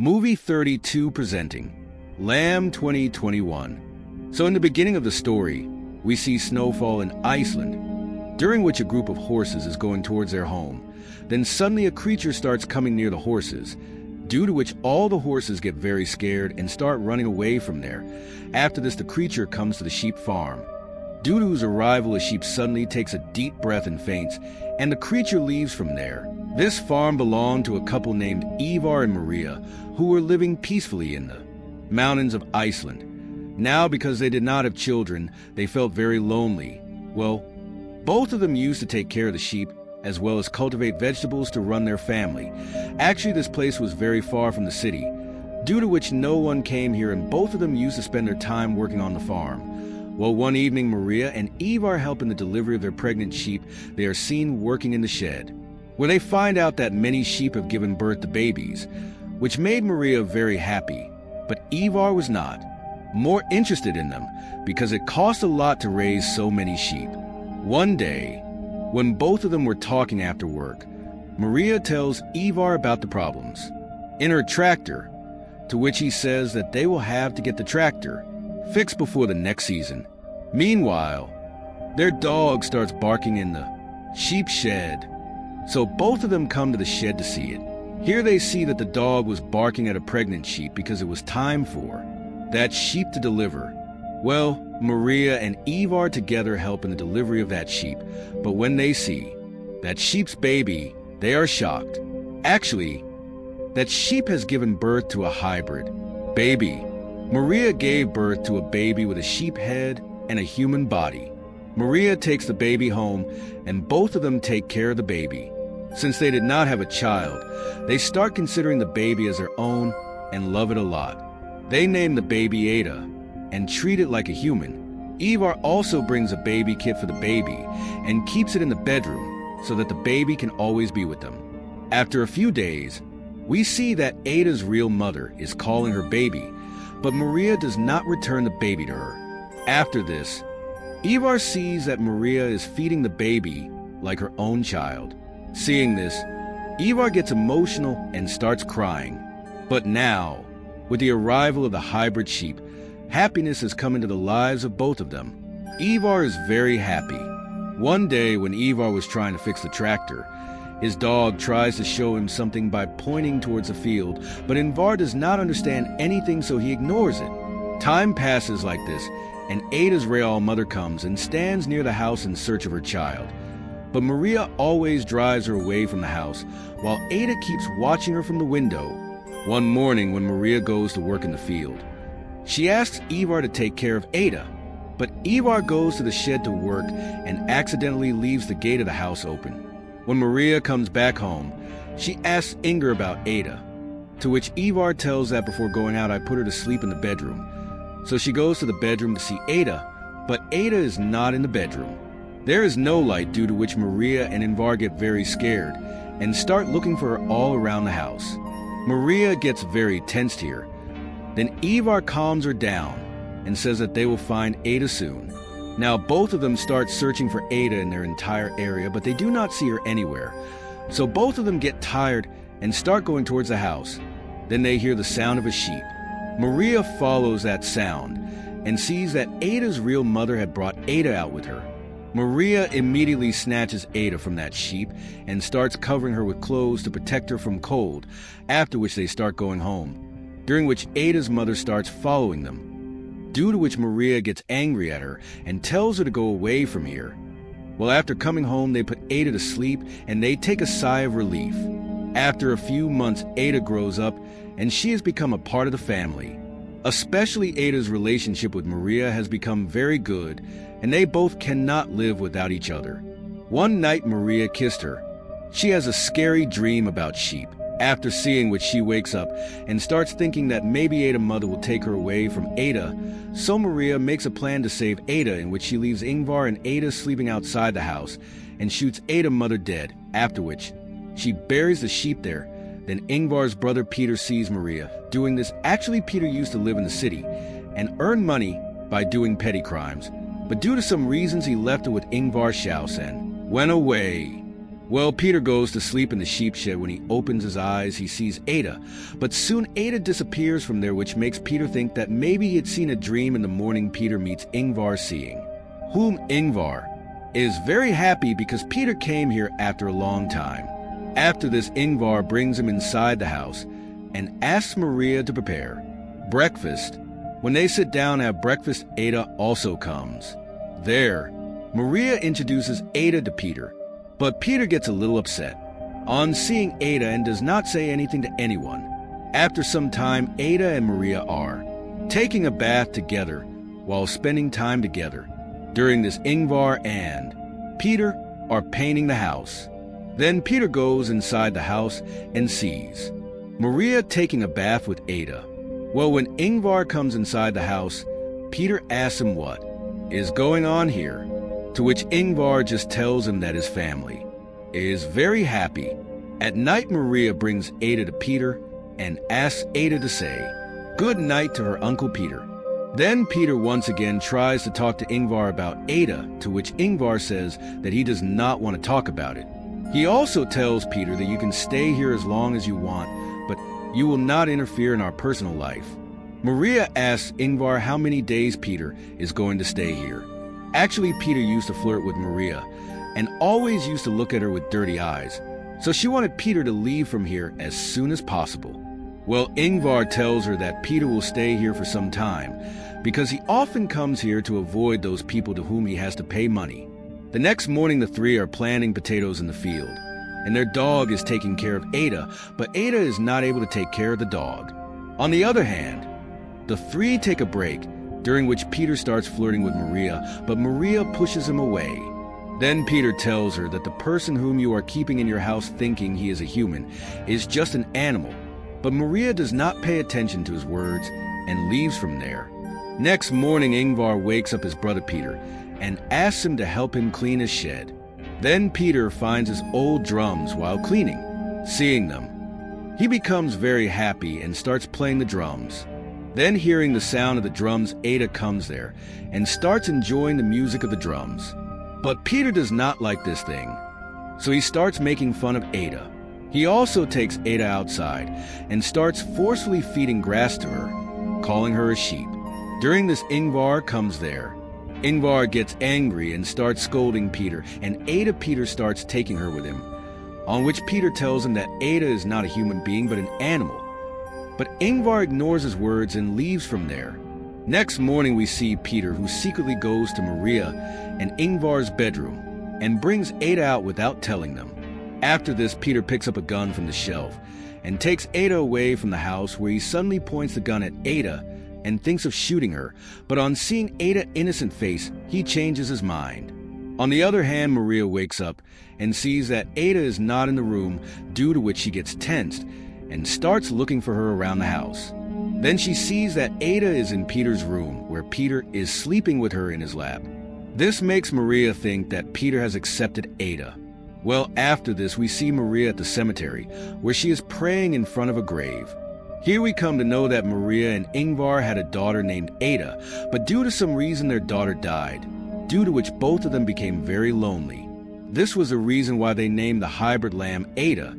Movie 32 presenting Lamb 2021. So in the beginning of the story, we see snowfall in Iceland, during which a group of horses is going towards their home. Then suddenly a creature starts coming near the horses, due to which all the horses get very scared and start running away from there. After this, the creature comes to the sheep farm, due to whose arrival a sheep suddenly takes a deep breath and faints, and the creature leaves from there. This farm belonged to a couple named Ivar and Maria, who were living peacefully in the mountains of Iceland. Now, because they did not have children, they felt very lonely. Well, both of them used to take care of the sheep, as well as cultivate vegetables to run their family. Actually, this place was very far from the city, due to which no one came here, and both of them used to spend their time working on the farm. Well, one evening, Maria and Ivar help in the delivery of their pregnant sheep. They are seen working in the shed, where they find out that many sheep have given birth to babies, which made Maria very happy. But Ivar was not more interested in them, because it cost a lot to raise so many sheep. One day, when both of them were talking after work, Maria tells Ivar about the problems in her tractor, to which he says that they will have to get the tractor fixed before the next season. Meanwhile, their dog starts barking in the sheep shed, so both of them come to the shed to see it. Here they see that the dog was barking at a pregnant sheep because it was time for that sheep to deliver. Well, Maria and Ivar together help in the delivery of that sheep, but when they see that sheep's baby, they are shocked. Actually, that sheep has given birth to a hybrid baby. Maria gave birth to a baby with a sheep head and a human body. Maria takes the baby home, and both of them take care of the baby. Since they did not have a child, they start considering the baby as their own and love it a lot. They name the baby Ada and treat it like a human. Ivar also brings a baby kit for the baby and keeps it in the bedroom so that the baby can always be with them. After a few days, we see that Ada's real mother is calling her baby, but Maria does not return the baby to her. After this, Ivar sees that Maria is feeding the baby like her own child. Seeing this, Ivar gets emotional and starts crying. But now, with the arrival of the hybrid sheep, happiness has come into the lives of both of them. Ivar is very happy. One day, when Ivar was trying to fix the tractor, his dog tries to show him something by pointing towards the field, but Ivar does not understand anything, so he ignores it. Time passes like this, and Ada's real mother comes and stands near the house in search of her child. But Maria always drives her away from the house, while Ada keeps watching her from the window. One morning, when Maria goes to work in the field, she asks Ivar to take care of Ada, but Ivar goes to the shed to work and accidentally leaves the gate of the house open. When Maria comes back home, she asks Inger about Ada, to which Ivar tells that before going out, I put her to sleep in the bedroom. So she goes to the bedroom to see Ada, but Ada is not in the bedroom. There is no light, due to which Maria and Ivar get very scared and start looking for her all around the house. Maria gets very tensed here. Then Ivar calms her down and says that they will find Ada soon. Now both of them start searching for Ada in their entire area, but they do not see her anywhere. So both of them get tired and start going towards the house. Then they hear the sound of a sheep. Maria follows that sound and sees that Ada's real mother had brought Ada out with her. Maria immediately snatches Ada from that sheep and starts covering her with clothes to protect her from cold, after which they start going home, during which Ada's mother starts following them, due to which Maria gets angry at her and tells her to go away from here. Well, after coming home, they put Ada to sleep and they take a sigh of relief. After a few months, Ada grows up and she has become a part of the family. Especially Ada's relationship with Maria has become very good, and they both cannot live without each other. One night, Maria kissed her. She has a scary dream about sheep, after seeing which she wakes up and starts thinking that maybe Ada's mother will take her away from Ada. So Maria makes a plan to save Ada, in which she leaves Ingvar and Ada sleeping outside the house and shoots Ada's mother dead, after which she buries the sheep there. Then Ingvar's brother Peter sees Maria doing this. Actually, Peter used to live in the city and earn money by doing petty crimes, but due to some reasons he left her with Ingvar Schaus and went away. Well, Peter goes to sleep in the sheep shed. When he opens his eyes, he sees Ada, but soon Ada disappears from there, which makes Peter think that maybe he had seen a dream. In the morning, Peter meets Ingvar, whom Ingvar is very happy because Peter came here after a long time. After this, Ingvar brings him inside the house and asks Maria to prepare breakfast. When they sit down to have breakfast, Ada also comes. There, Maria introduces Ada to Peter, but Peter gets a little upset on seeing Ada and does not say anything to anyone. After some time, Ada and Maria are taking a bath together while spending time together. During this, Ingvar and Peter are painting the house. Then Peter goes inside the house and sees Maria taking a bath with Ada. Well, when Ingvar comes inside the house, Peter asks him what is going on here, to which Ingvar just tells him that his family is very happy. At night, Maria brings Ada to Peter and asks Ada to say good night to her Uncle Peter. Then Peter once again tries to talk to Ingvar about Ada, to which Ingvar says that he does not want to talk about it. He also tells Peter that you can stay here as long as you want, but you will not interfere in our personal life. Maria asks Ingvar how many days Peter is going to stay here. Actually, Peter used to flirt with Maria and always used to look at her with dirty eyes, so she wanted Peter to leave from here as soon as possible. Well, Ingvar tells her that Peter will stay here for some time because he often comes here to avoid those people to whom he has to pay money. The next morning, the three are planting potatoes in the field, and their dog is taking care of Ada, but Ada is not able to take care of the dog. On the other hand, the three take a break, during which Peter starts flirting with Maria, but Maria pushes him away. Then Peter tells her that the person whom you are keeping in your house thinking he is a human is just an animal, but Maria does not pay attention to his words and leaves from there. Next morning, Ingvar wakes up his brother Peter and asks him to help him clean his shed. Then Peter finds his old drums while cleaning. Seeing them, he becomes very happy and starts playing the drums. Then, hearing the sound of the drums, Ada comes there and starts enjoying the music of the drums. But Peter does not like this thing, so he starts making fun of Ada. He also takes Ada outside and starts forcefully feeding grass to her, calling her a sheep. During this, Ingvar comes there. Ingvar gets angry and starts scolding Peter, and Peter starts taking her with him, on which Peter tells him that Ada is not a human being but an animal. But Ingvar ignores his words and leaves from there. Next morning, we see Peter, who secretly goes to Maria and Ingvar's bedroom and brings Ada out without telling them. After this, Peter picks up a gun from the shelf and takes Ada away from the house, where he suddenly points the gun at Ada and thinks of shooting her, but on seeing Ada's innocent face, he changes his mind. On the other hand, Maria wakes up and sees that Ada is not in the room, due to which she gets tensed and starts looking for her around the house. Then she sees that Ada is in Peter's room, where Peter is sleeping with her in his lap. This makes Maria think that Peter has accepted Ada. Well, after this, we see Maria at the cemetery, where she is praying in front of a grave. Here we come to know that Maria and Ingvar had a daughter named Ada, but due to some reason their daughter died, due to which both of them became very lonely. This was the reason why they named the hybrid lamb Ada,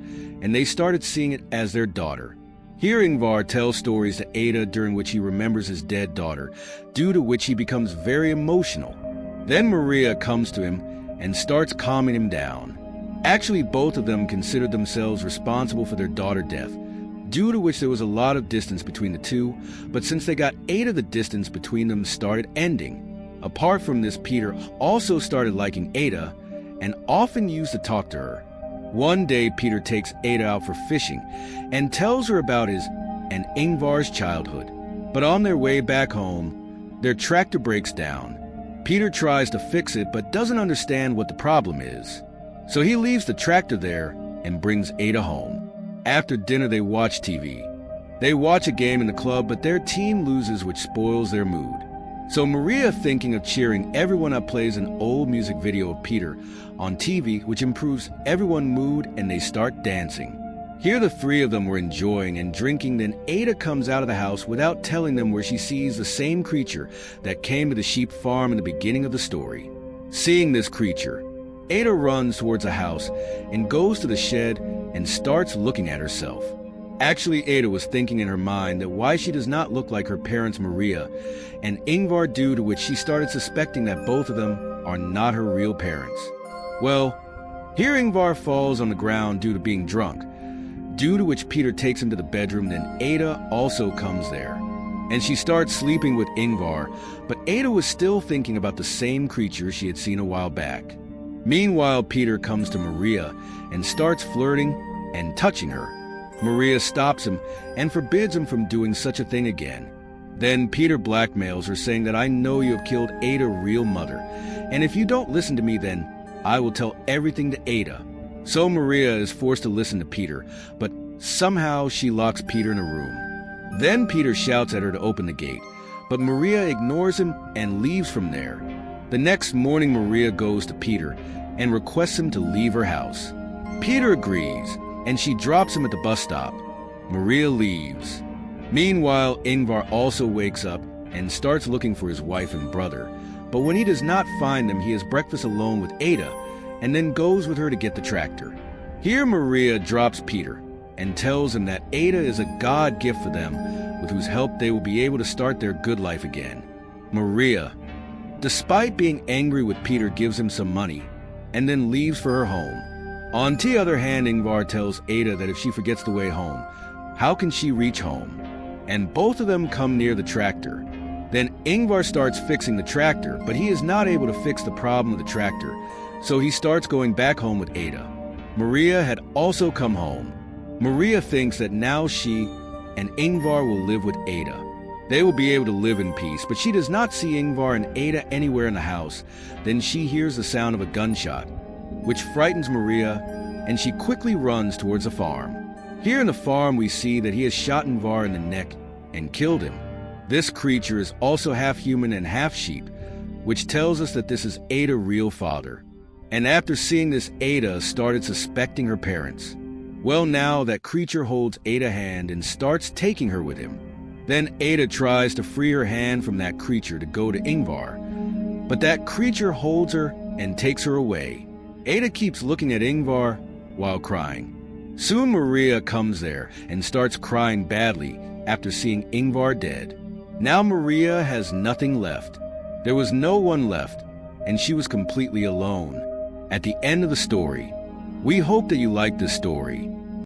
and they started seeing it as their daughter. Here Ingvar tells stories to Ada, during which he remembers his dead daughter, due to which he becomes very emotional. Then Maria comes to him and starts calming him down. Actually, both of them considered themselves responsible for their daughter's death, due to which there was a lot of distance between the two, but since they got Ada, the distance between them started ending. Apart from this, Peter also started liking Ada and often used to talk to her. One day, Peter takes Ada out for fishing and tells her about his and Ingvar's childhood. But on their way back home, their tractor breaks down. Peter tries to fix it but doesn't understand what the problem is. So he leaves the tractor there and brings Ada home. After dinner, they watch TV. They watch a game in the club, but their team loses, which spoils their mood. So Maria, thinking of cheering everyone up, plays an old music video of Peter on TV, which improves everyone's mood, and they start dancing. Here the three of them were enjoying and drinking. Then Ada comes out of the house without telling them, where she sees the same creature that came to the sheep farm in the beginning of the story. Seeing this creature, Ada runs towards a house and goes to the shed and starts looking at herself. Actually, Ada was thinking in her mind that why she does not look like her parents Maria and Ingvar, due to which she started suspecting that both of them are not her real parents. Well, here Ingvar falls on the ground due to being drunk, due to which Peter takes him to the bedroom. Then Ada also comes there, and she starts sleeping with Ingvar, but Ada was still thinking about the same creature she had seen a while back. Meanwhile, Peter comes to Maria and starts flirting and touching her. Maria stops him and forbids him from doing such a thing again. Then Peter blackmails her, saying that I know you have killed Ada's real mother, and if you don't listen to me, then I will tell everything to Ada. So Maria is forced to listen to Peter, but somehow she locks Peter in a room. Then Peter shouts at her to open the gate, but Maria ignores him and leaves from there. The next morning, Maria goes to Peter and requests him to leave her house. Peter agrees, and she drops him at the bus stop. Maria leaves. Meanwhile, Ingvar also wakes up and starts looking for his wife and brother, but when he does not find them, he has breakfast alone with Ada and then goes with her to get the tractor. Here Maria drops Peter and tells him that Ada is a God gift for them, with whose help they will be able to start their good life again. Maria, despite being angry with Peter, gives him some money and then leaves for her home. On the other hand, Ingvar tells Ada that if she forgets the way home, how can she reach home? And both of them come near the tractor. Then Ingvar starts fixing the tractor, but he is not able to fix the problem of the tractor, so he starts going back home with Ada. Maria had also come home. Maria thinks that now she and Ingvar will live with Ada. They will be able to live in peace, but she does not see Ingvar and Ada anywhere in the house. Then she hears the sound of a gunshot, which frightens Maria, and she quickly runs towards a farm. Here in the farm, we see that he has shot Ingvar in the neck and killed him. This creature is also half human and half sheep, which tells us that this is Ada's real father. And after seeing this, Ada started suspecting her parents. Well, now that creature holds Ada's hand and starts taking her with him. Then Ada tries to free her hand from that creature to go to Ingvar, but that creature holds her and takes her away. Ada keeps looking at Ingvar while crying. Soon Maria comes there and starts crying badly after seeing Ingvar dead. Now Maria has nothing left. There was no one left, and she was completely alone. At the end of the story, we hope that you liked this story.